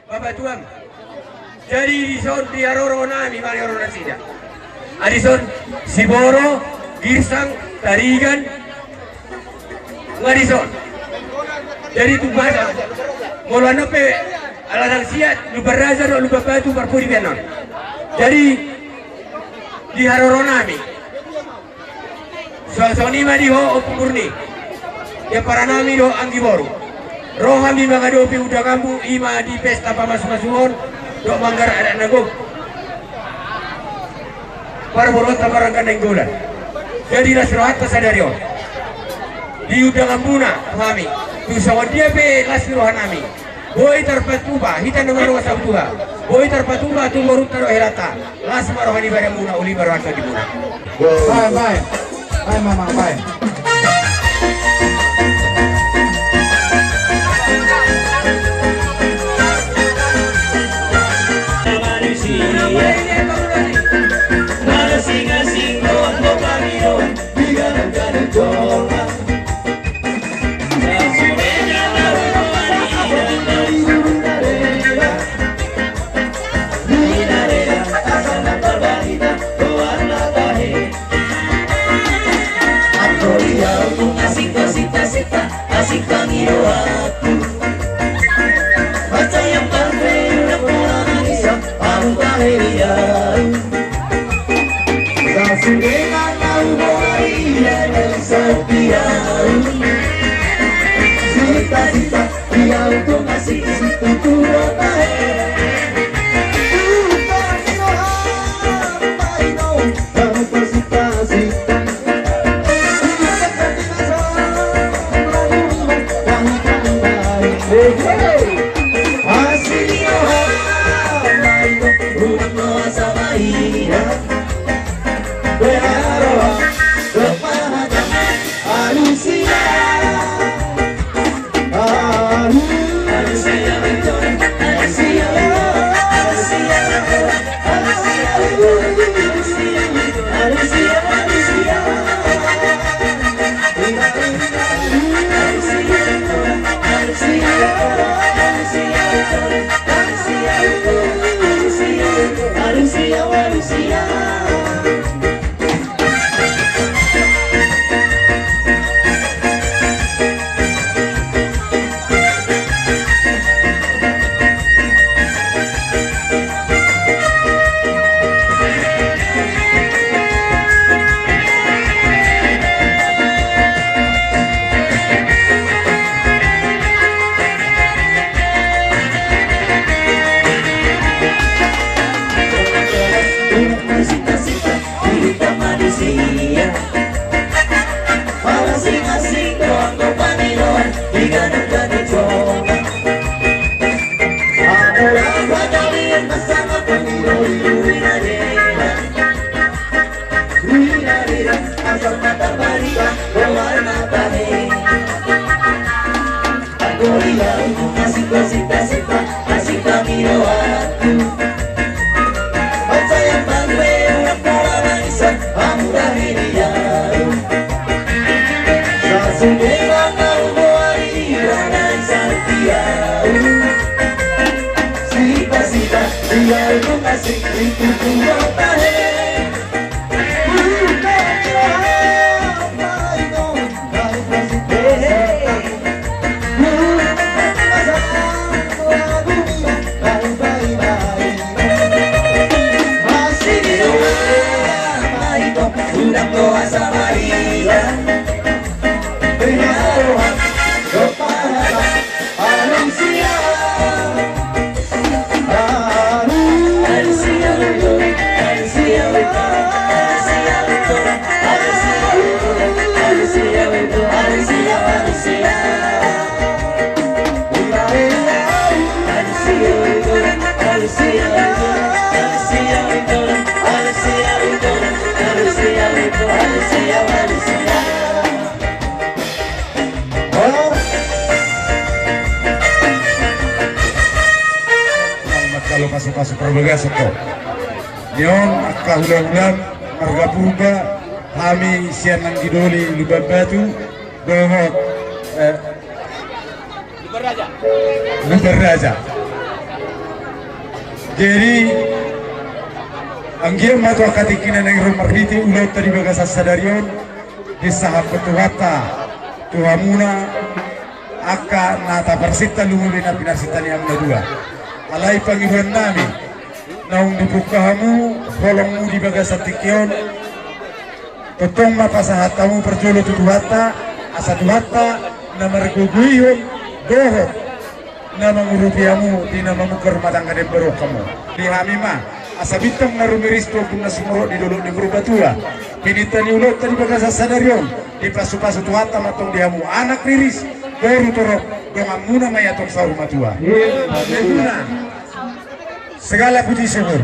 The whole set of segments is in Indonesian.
Bapak Tuang. Jadi dison di Aroro nami mari Aroro nasida. Adison Siboro, Girsang, Tarigan, Ngadison. Jadi itu bahasa. Mula nope alasan siat lupa raza no lupa batu berpuri benon. Jadi di Aroro nami. Soalnya madi ho opurni. Ya para nami do anggi boru. Rohami mengadopi udah kamu ima di pesta pamas-masuhon do manggar ada nagok. Para borot tamarang kandeng gulan. Jadi nasrohat pasadario. Di udah ngambuna kami. Tu sawan dia pe lasrohan nami. Boy terpatuba hita nomor wasab tuha. Boy terpatuba tu baru taro herata. Las marohani bare muna uli baru akan dibuna. Bye bye. Bye mama bye. Asik panggil aku baca yang panggil udah pulang bisa aku kahirian sasudenganau boaria dan setiau sita-sita dia untuk ngasih situ tuh Masuk perbegas itu. Nyon akahulang-ulang marga purba kami siang nang gidoli lubang batu dohok Liberaja. berraja. Jadi anggian matu akatikinan yang romarhiti ulau tadi bagasa sadarion di sahab petuhata tuhamuna aka nata persita lumubina pinasitani amna dua alai pangihuan nami naung dibukahamu kolongmu di bagasa tikion totong mapasahatamu perjolo tutuhata asa tuhata namarguguyun doho nama ngurupiamu di nama mukar madang kade berok kamu di hamima asa bintang narumiris tu pun nasumoro di dulu di berubatua pinitani ulot tadi bagasa sadarion di pasu-pasu tuata matong diamu anak riris baru torok dengan muna mayatong saur matua segala puji syukur.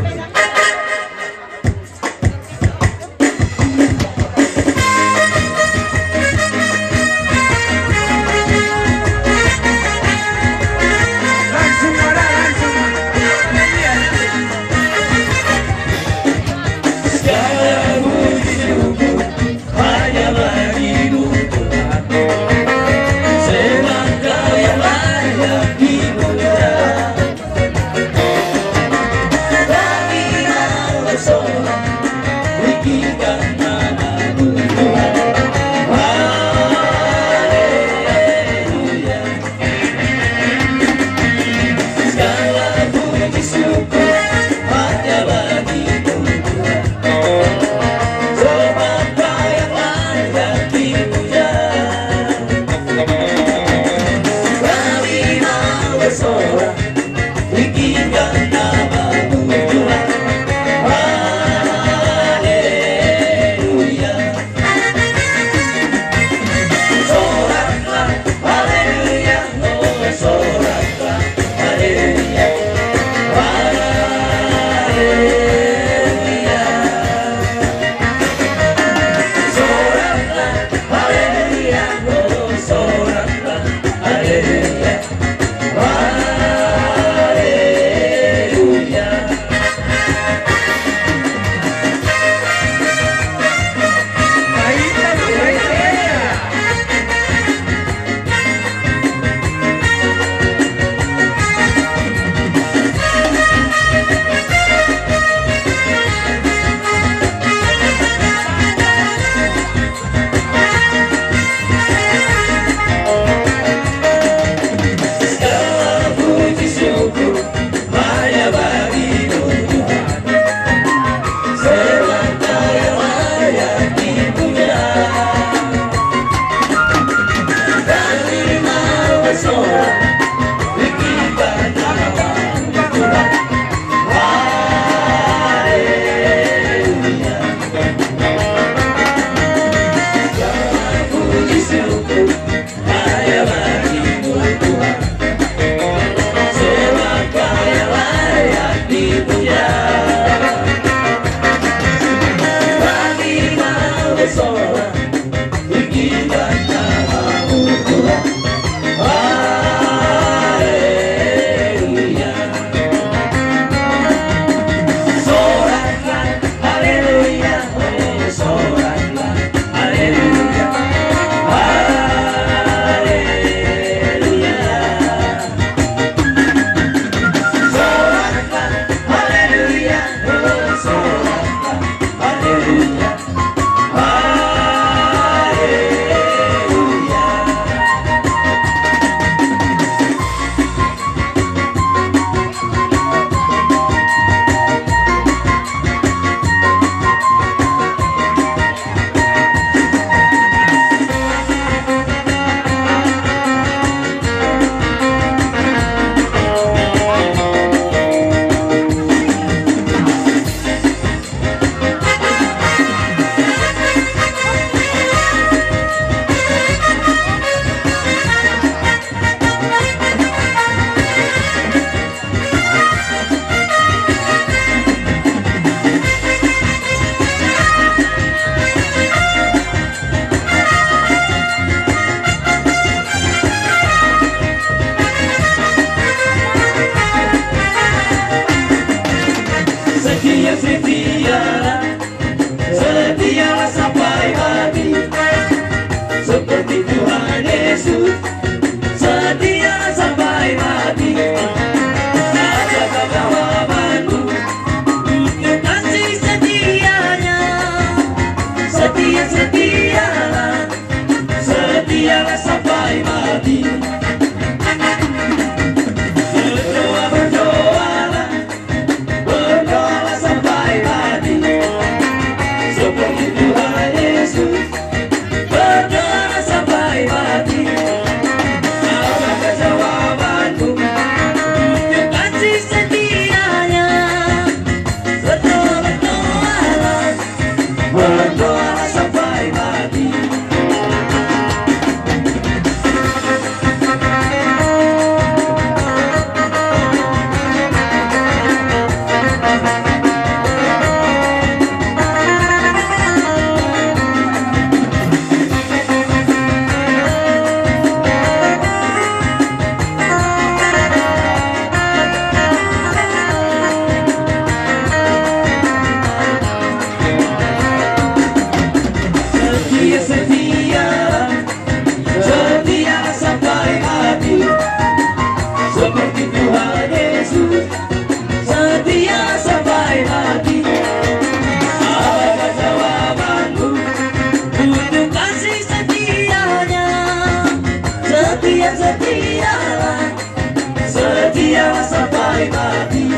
setia sampai mati.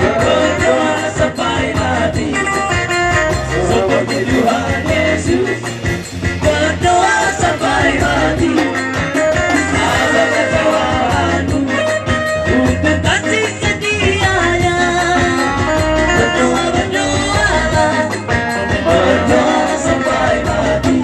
Berdoa sampai mati, seperti Tuhan Yesus. Berdoa sampai mati, apa ketawaanmu untuk kasih setianya. Berdoa, berdoalah, berdoa sampai mati.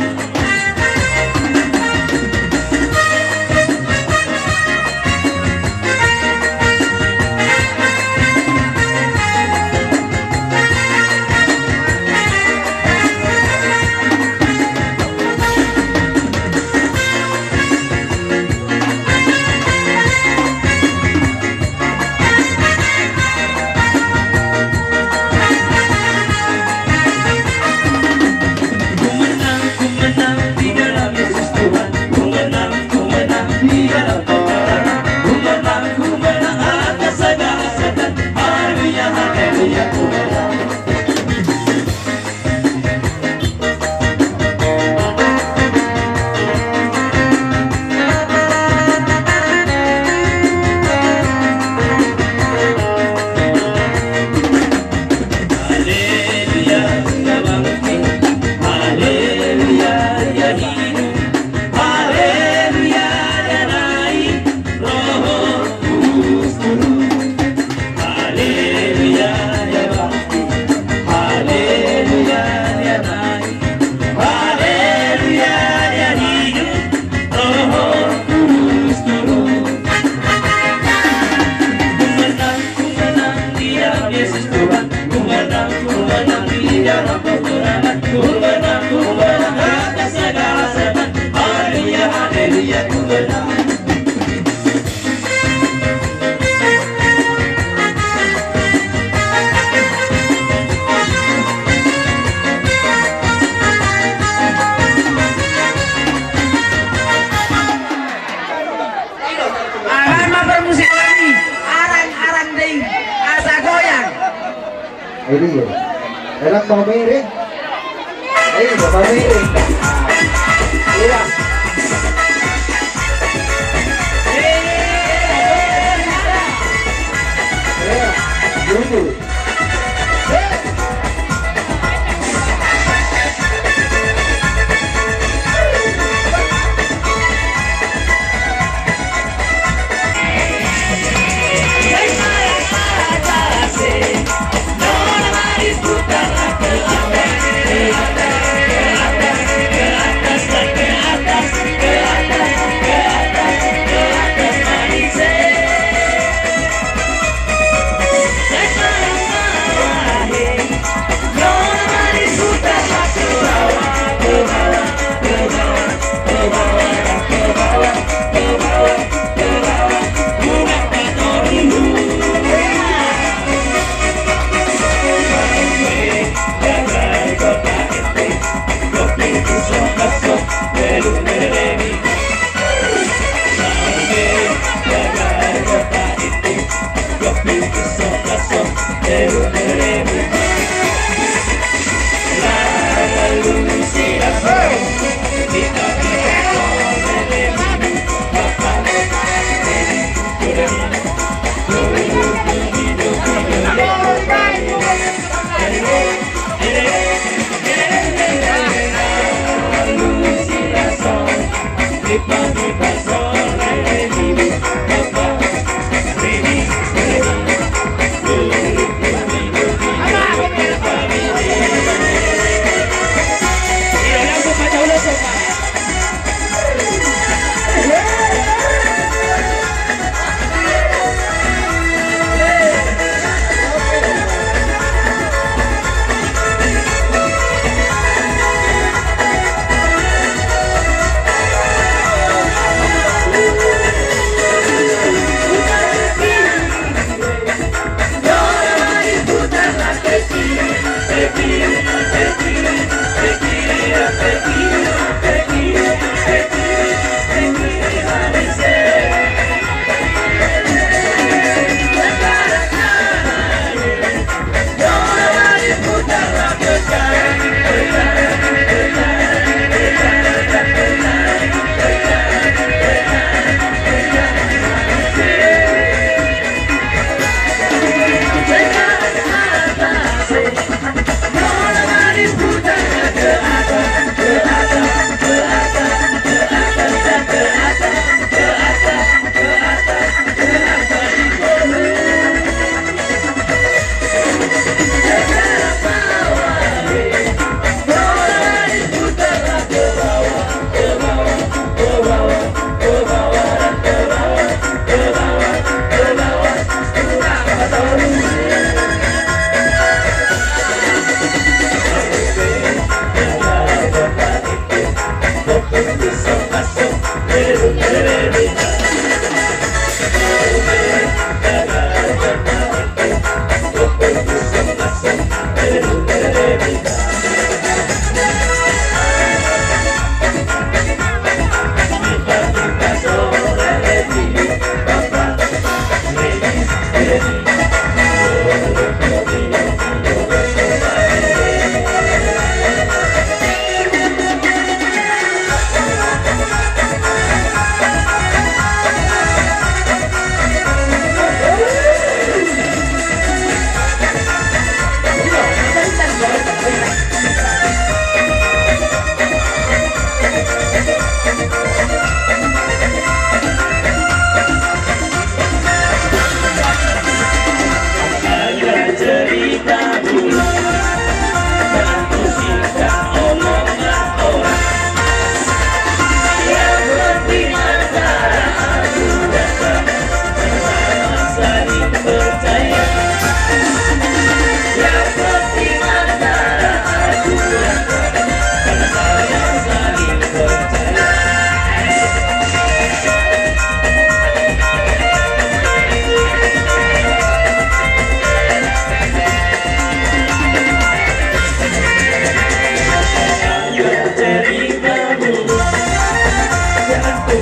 Ini ya, enak mau miring. Ini mau miring. Iya. Ya, dulu.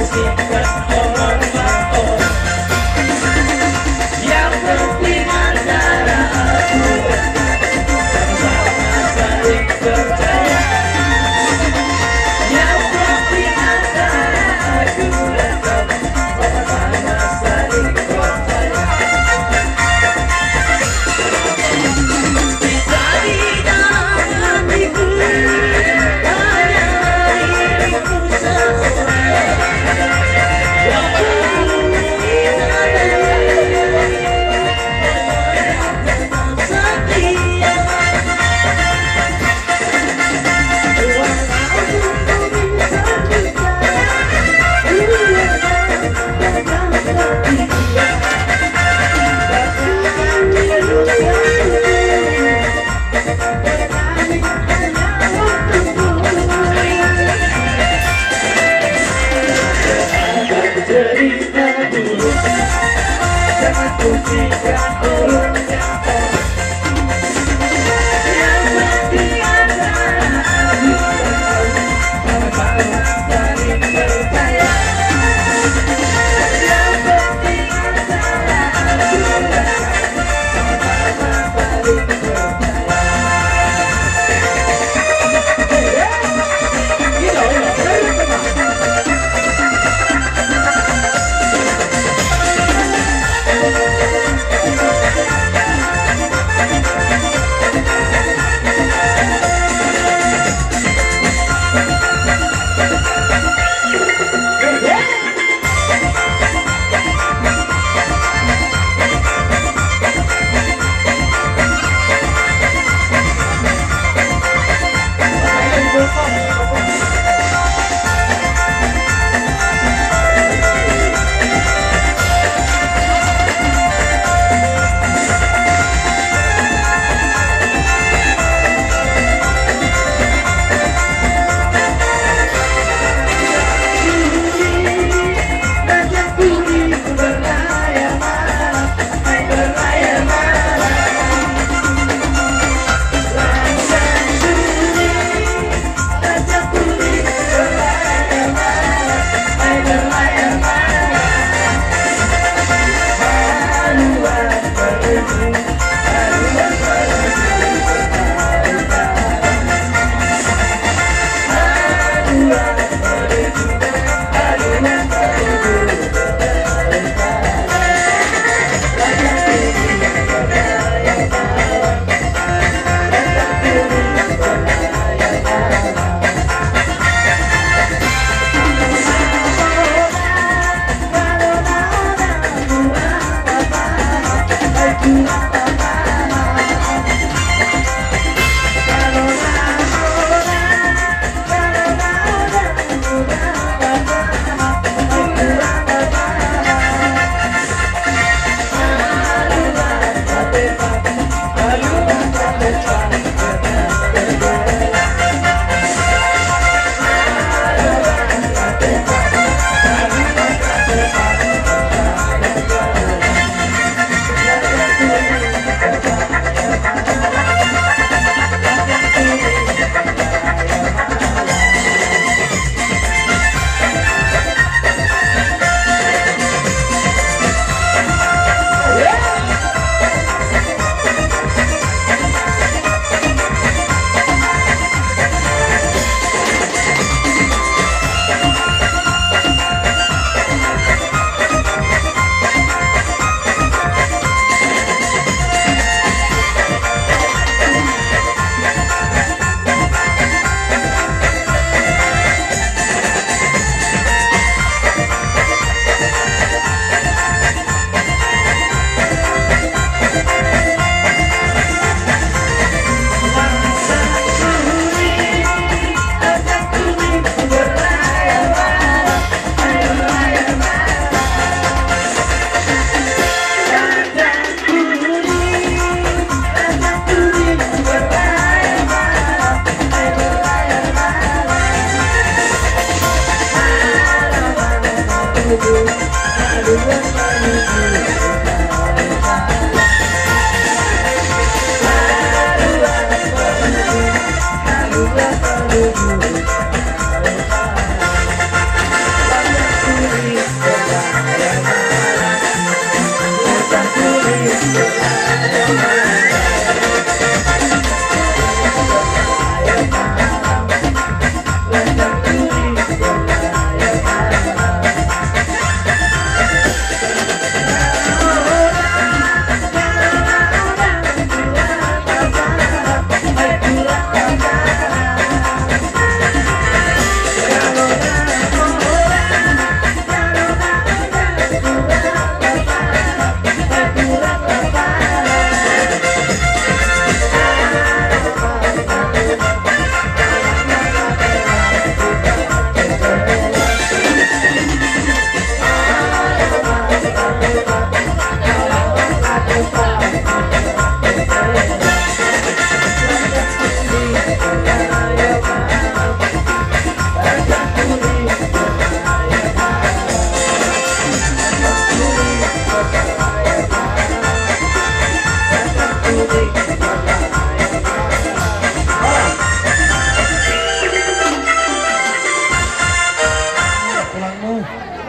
bersikap hormat. Yang penting antara aku dan kamu sama-sama saling percaya. Yang penting antara aku dan kamu sama-sama saling percaya. Kita di dalam hatiku hanya dirimu seorang. Cerita dulu, jangan kucingkan orang yang tahu. Yang penting antara aku dan kamu sama-sama saling percaya. Yang penting antara aku dan kamu sama-sama saling percaya.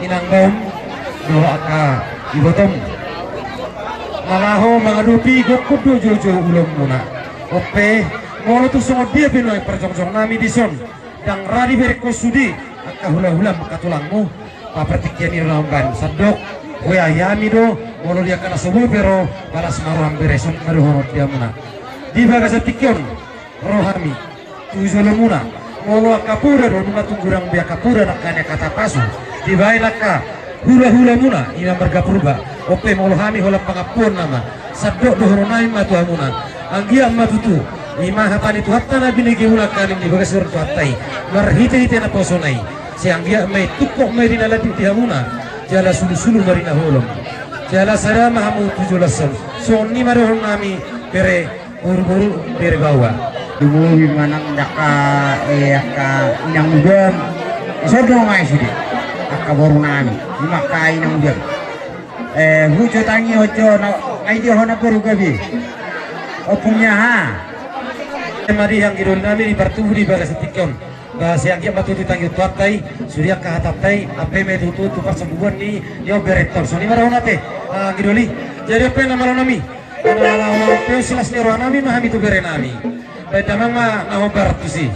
inang baum doa ka ibotong malaho mengadupi gokudu jojo ulum muna ope molo tu songo dia pinoy perjong-jong nami dison dang radi berko sudi aka hula-hula makatulangmu papertikian ni lamban sadok we ayami do molo dia kana semua pero balas maruam bereson maruhorot dia muna di bagas tikion rohami tujuh lemuna molo akapura do nunga tunggurang biak kapura nakanya kata pasu di bailaka hula-hula muna ina bergapurba ope molo hami hola pangapun nama sadok dohoronai matu amuna anggia matutu lima hapani tu haptana binigi hula kalim di bagas sur tu haptai marhite-hite na posonai si anggia mai tukok mai dina ladi di amuna jala sulu-sulu marina holom jala sarama hamu 17 so ni marohon nami bere buru-buru bere bawa Dumuwi manang daka aka inang udang isodo ngai sudi aka boru nami lima ka inang udang hujo tangi hojo na ai dia hona boru gabi opunya ha mari yang girol nami di partuhu di bagas tikon bahasa yang batu ditanggi tuatai surya ka hatatai ape me tutu tu persembuhan ni dia beretor so ni marahon ate giroli jadi apa nama nami nama pe silas ni roh nami mahami tu bere nami baik mama nama barat tu si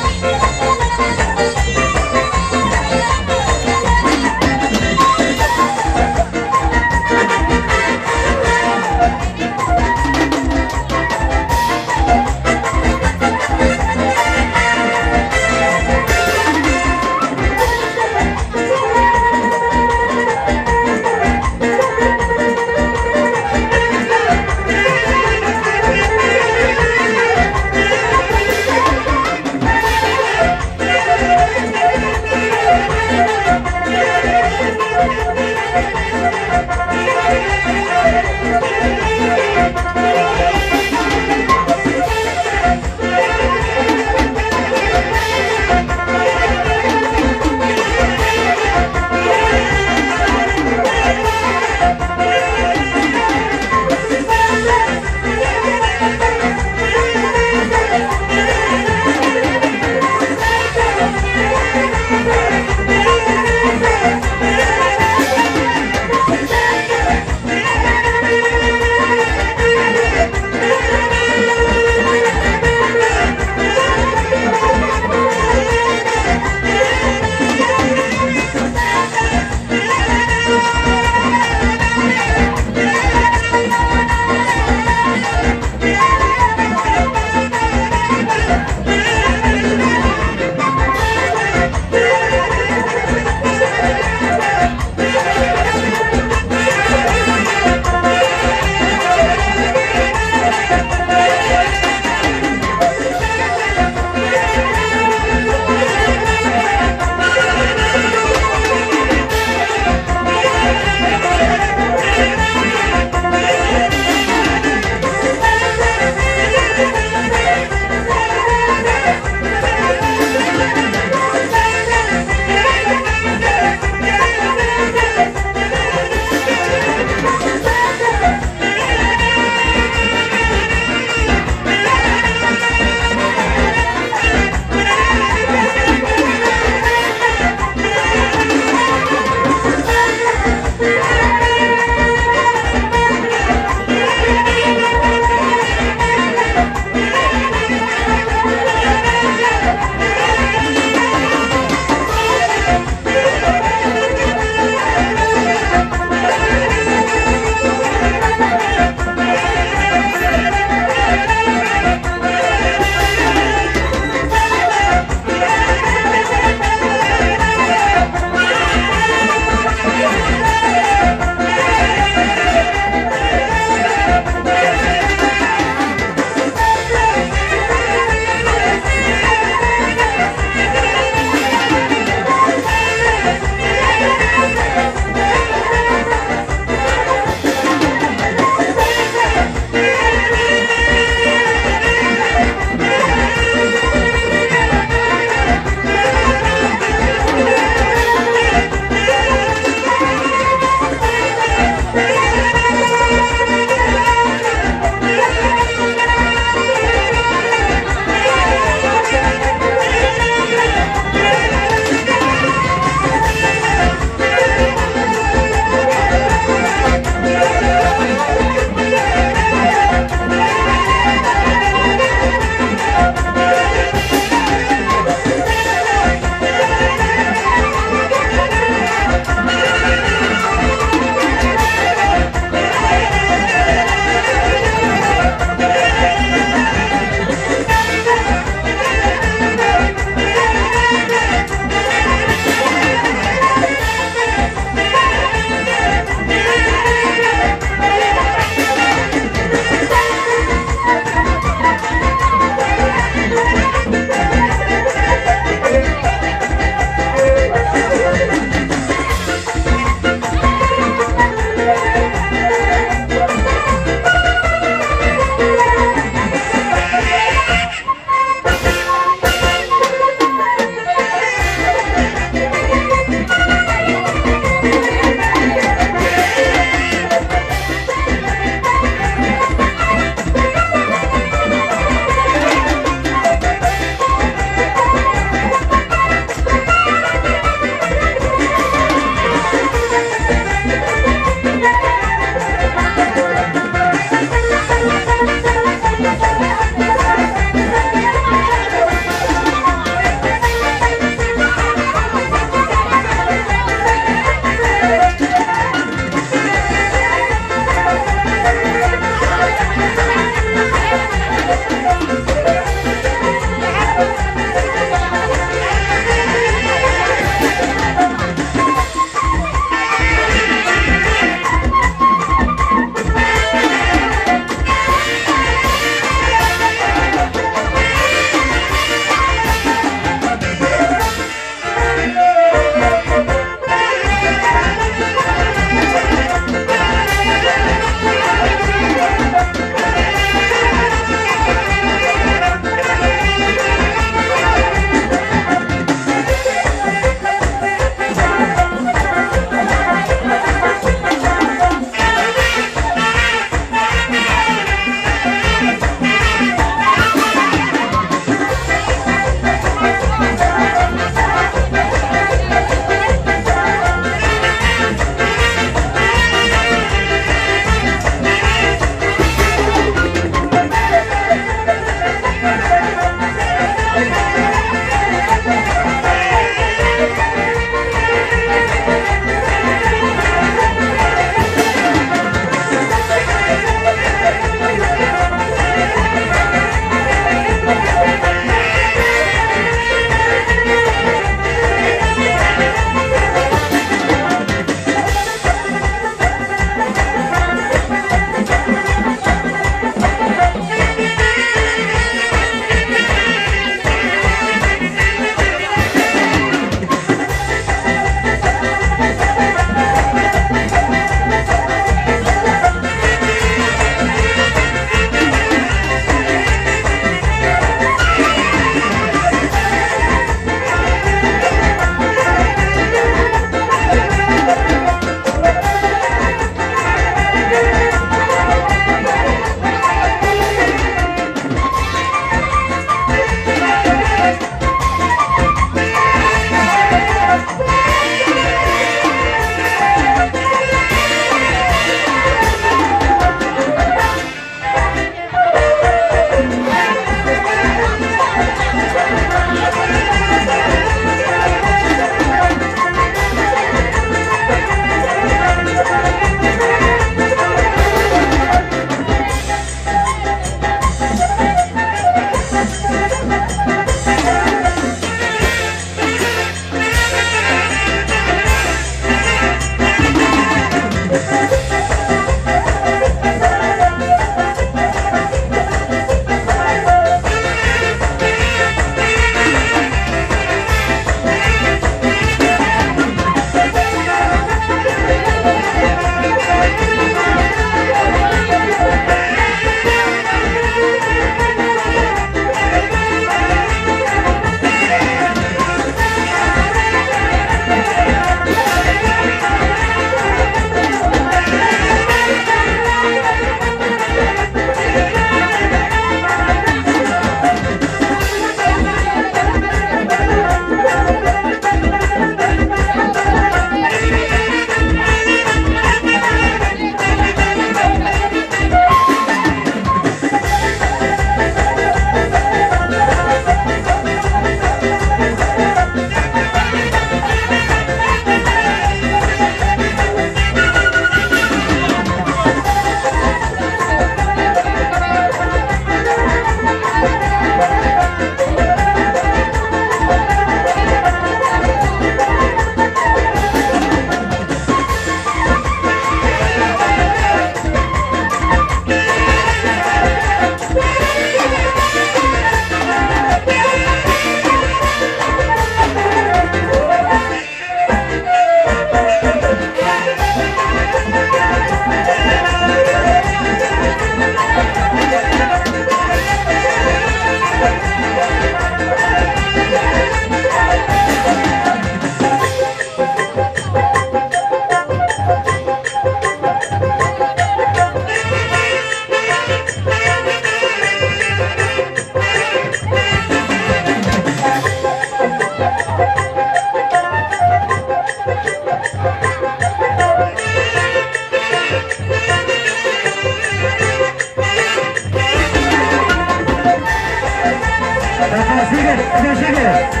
Kakak Sigit, Kakak Sigit.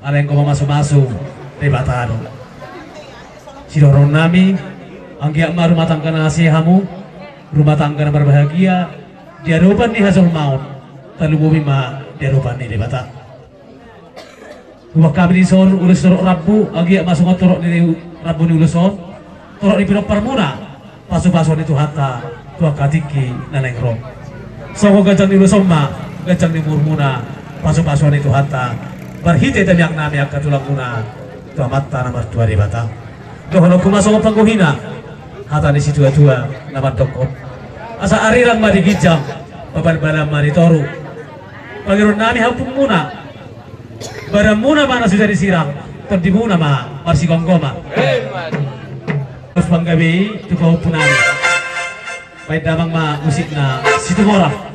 ada yang kau masuk-masuk di batado. Sidorong nami, anggiak ma rumah tangga nasihamu, rumah tangga na berbahagia, diarupan ni hasil maut, terlubumi ma diarupan ni di bata. Rumah kami di son, ulus torok rabu, anggiak masuk torok ni rabu ni uluson, torok di pinok permuna, pasu-pasu itu hatta, tua katiki nanengrong. So gajang ni uluson ma, gajang ni murmuna, pasu-pasu itu hatta, berhite dan yang nami akan tulang muna, tua mata nomor 2 di bata. Dohono kumasok pangguhina, hata ni si tua-tua nama dokot. Asa arirang mari gijam, baban-balan mari toru. Pangiron nami hampung muna, barang muna mana sudah disirang, terdi muna ma marsi gonggoma. Terus panggabi tukau punani, baik damang ma musik na situ orang.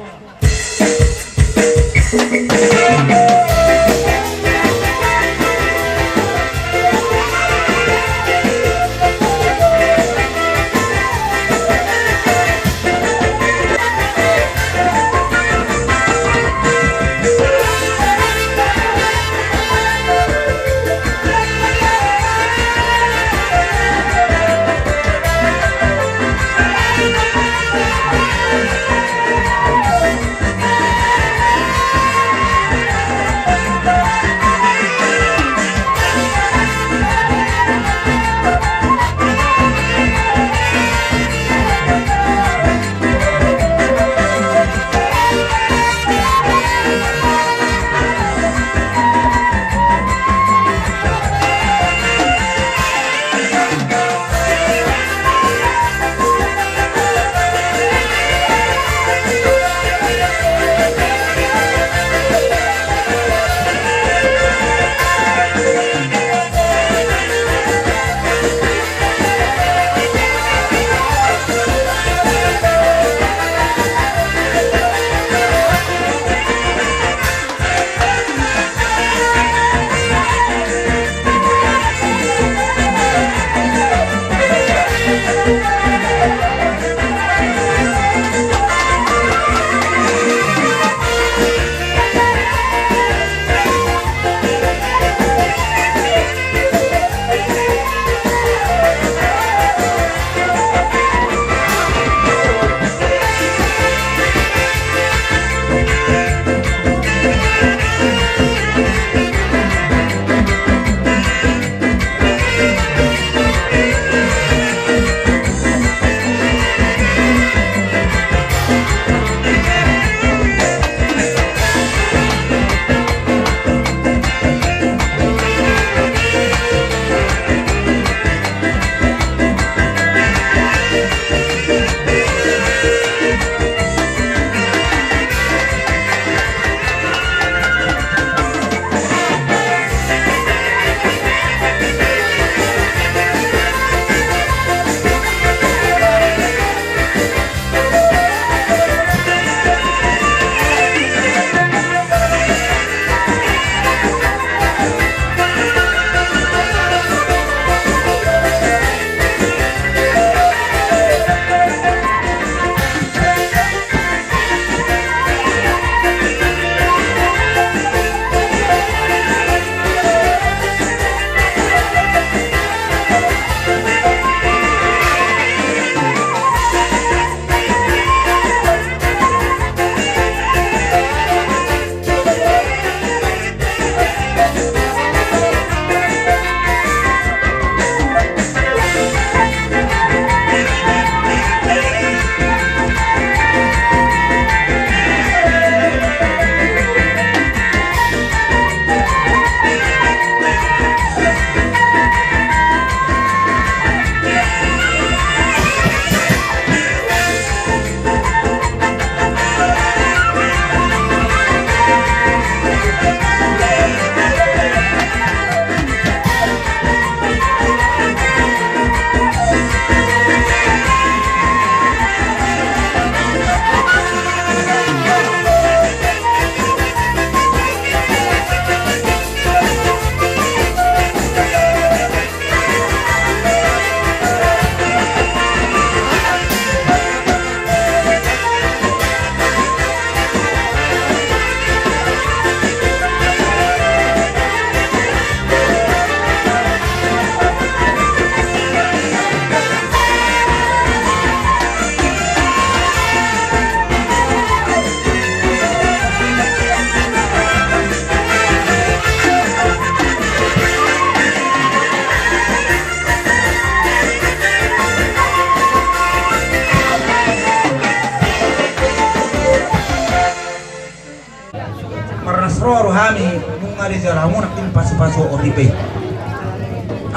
paso-paso oripe.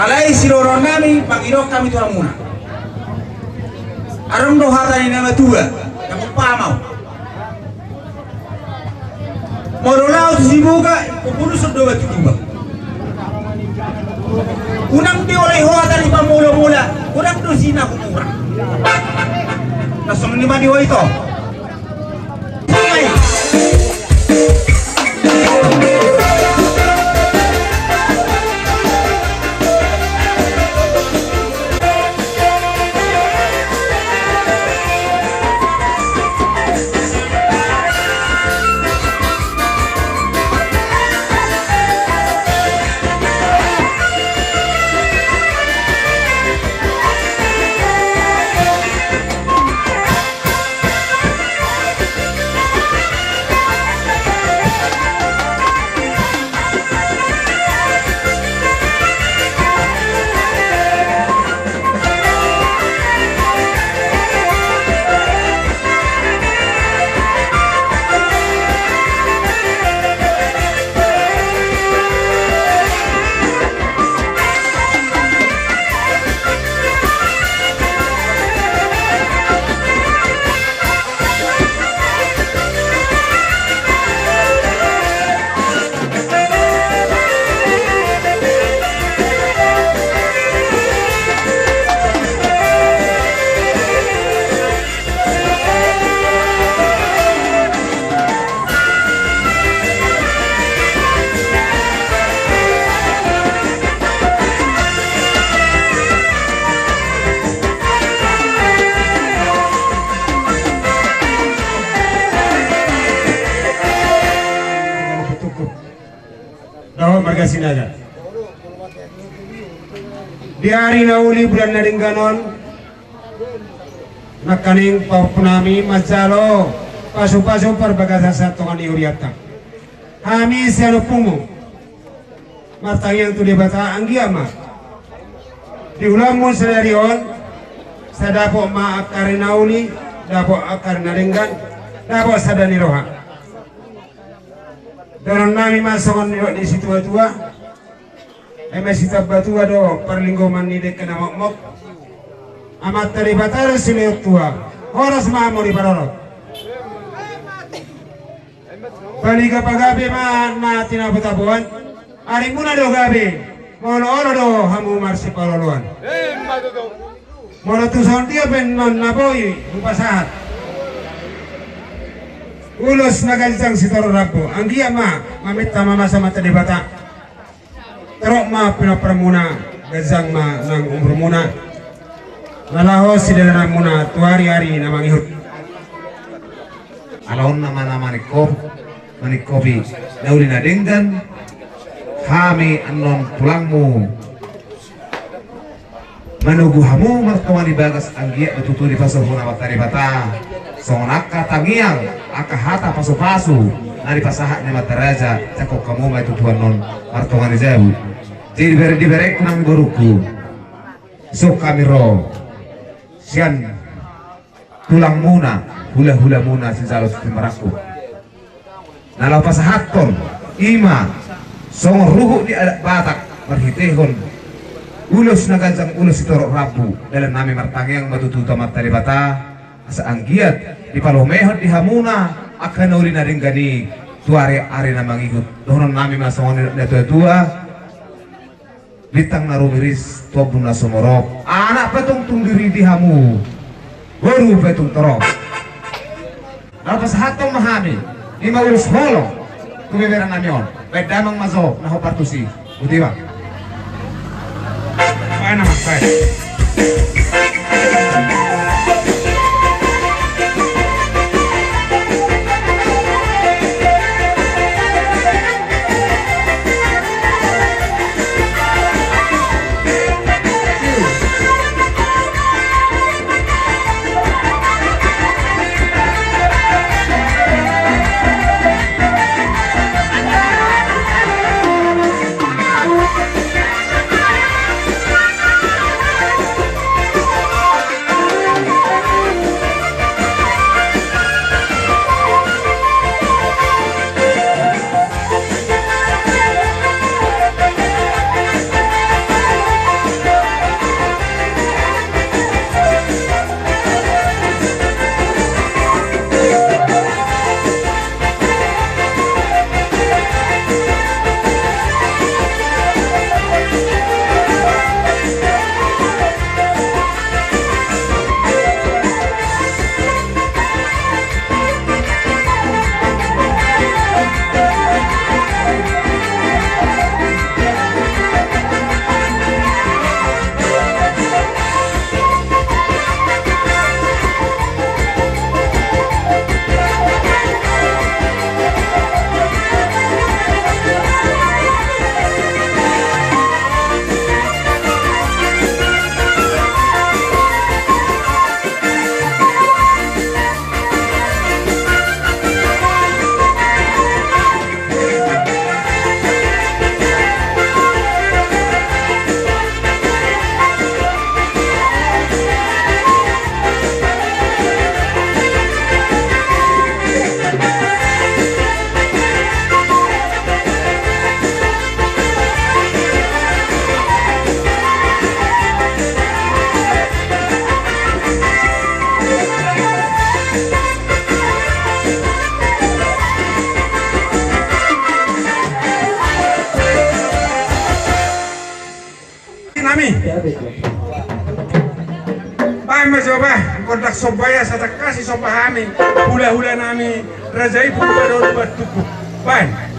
Alai siroron nami pangirok kami tuang muna. Aram do hata ni nama tua, kamu pamau. Morolao tu sibuka, kupunu sudah batu tiba. Unang di oleh hata ni pamula-mula, unang do sina kumurang. Nasong ni mani itu. Marga Sinaga. Di hari nauli bulan Naringganon, nakaning paupunami masyalo paso-paso perbagasa sa tongan iuriata. Kami siano pungo, matang yang tu debata anggiama. Di ulang mo sa darion, sa dapo maakari nauli, dapo akar Naringgan, dapo sa daniroha. Doron nami masukkan di situ tua, masih tua do perlinggoman ni dek kena mok, amat terlibat sini tua, horas mamu di parorot. Baliga pagabe mana tina betapuan, ari muna do gabe, mono do hamu marsi paloluan. Mono tu son dia pen non naboy upasahat. Ulos nagaljang si Toro Rabu, anggia mamita mama sama tadi bata. Terok pinapermuna, gazang nang umur muna. Nalaho si dalam muna, tuari-hari namang ihut. Alon nama-nama manikobi, nauli Naringgan, kami anon pulangmu. Manugu hamu martawani bagas anggia betutu di paso huna batari bata. Sonaka tangiang aka hata pasu-pasu nari pasaha ni mataraja cakok kamu mai tutuan non martongan jabu jadi beri kunang goruku so kami ro sian tulang muna hula muna sinjalo timaraku nalau pasahaton ima song ruhu di batak marhitehon ulus nagancang ulus Toro Rabu dalam nami martangiang matututa matari bata asa anggiat di palomehon di hamuna akan uli Naringgani tuare ari na mangigut donon nami masongon na tua bitang narumiris tobun na sumorok anak patong tunggiri di hamu baru patong torok lapas hatong mahami lima ulus holong kumiberan namyon baik damang mazo na hopartusi utiwa mana mas nami. Pai majoba kontak sobaya sa takasi sobahami hula-hula nami rajai pukul batuku. Pai.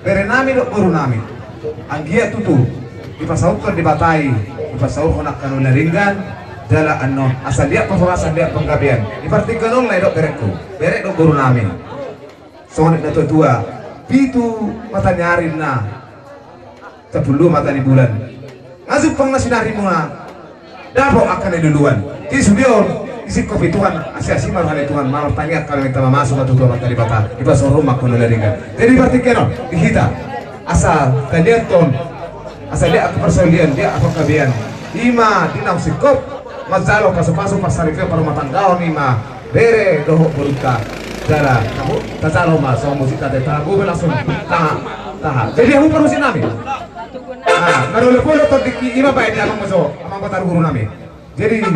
Berenami do guru nami. Anggia tutu ipasaukan di batai, ipasau honak kanu naringgan dala anon asal dia pasal dia penggabian. Iparti kanong lai do berekku, berek do guru nami. Soalnya na tua, pitu mata nyarin na, 10 mata di bulan. Ngasup pang nasinari mo na, dapok akan duluan. Di subion, isi kopi Tuhan, asyasi marhani Tuhan, malah tanya kalau kita masuk ke tutuan mata di bata, ipasau rumah kanu naringgan. Jadi iparti kanong dihita. Asal kalian ton, asal dia aku persaulian dia aku kabian. Ima dinam sikop, mazalo pasu-pasu pasarifnya para matanggaon ima bere doho beruka dara kamu tazalo mas so musik tadi tahu langsung taha. Jadi kamu perlu nami. Ah, naruh lepo lo tadi ima baik dia amang maso, amang batar guru nami. Jadi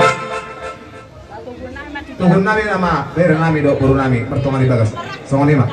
tuhun nami nama bere nami do guru nami pertemuan di bagas. Songon lima.